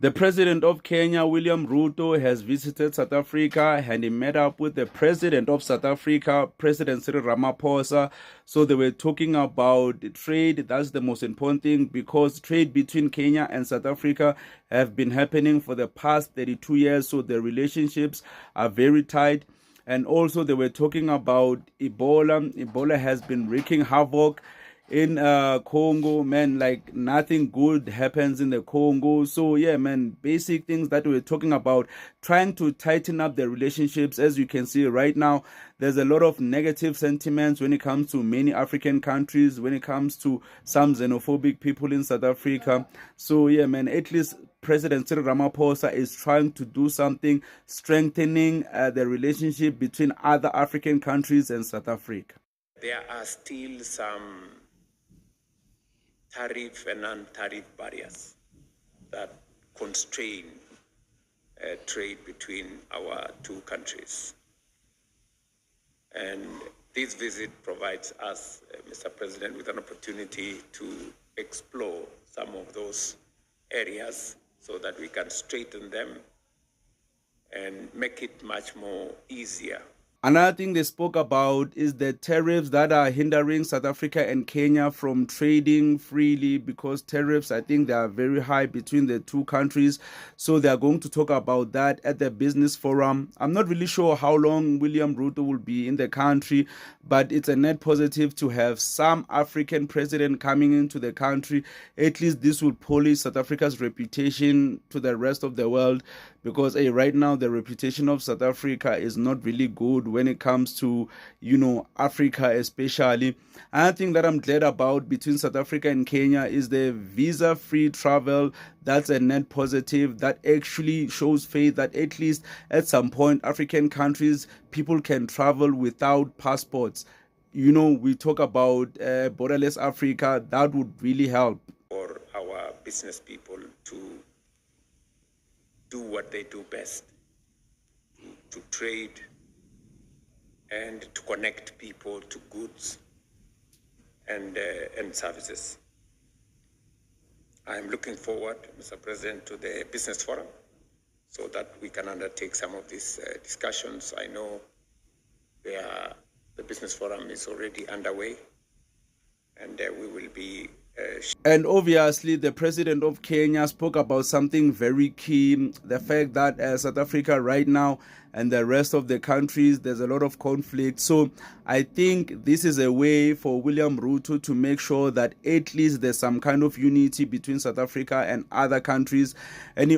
The president of Kenya, William Ruto, has visited South Africa and he met up with the president of South Africa, President Cyril Ramaphosa. So they were talking about trade. That's the most important thing because trade between Kenya and South Africa have been happening for the past 32 years. So the relationships are very tight. And also they were talking about Ebola. Ebola has been wreaking havoc in Congo, man. Like nothing good happens in the Congo. So yeah, man, basic things that we're talking about, trying to tighten up the relationships. As you can see right now, there's a lot of negative sentiments when it comes to many African countries, when it comes to some xenophobic people in South Africa. So yeah, man, at least President Cyril Ramaphosa is trying to do something, strengthening the relationship between other African countries and South Africa. There are still some tariff and non-tariff barriers that constrain trade between our two countries. And this visit provides us, Mr. President, with an opportunity to explore some of those areas so that we can straighten them and make it much more easier. Another thing they spoke about is the tariffs that are hindering South Africa and Kenya from trading freely because tariffs, I think they are very high between the two countries. So they are going to talk about that at the business forum. I'm not really sure how long William Ruto will be in the country, but it's a net positive to have some African president coming into the country. At least this will polish South Africa's reputation to the rest of the world because right now the reputation of South Africa is not really good when it comes to, Africa especially. Another thing that I'm glad about between South Africa and Kenya is the visa-free travel. That's a net positive that actually shows faith that at least at some point African countries, people can travel without passports. We talk about borderless Africa. That would really help. For our business people to do what they do best, to trade and to connect people to goods and services. I'm looking forward, Mr. President, to the business forum so that we can undertake some of these discussions. I know the business forum is already underway, and we will be and obviously, the president of Kenya spoke about something very key, the fact that South Africa right now and the rest of the countries, there's a lot of conflict. So I think this is a way for William Ruto to make sure that at least there's some kind of unity between South Africa and other countries. And he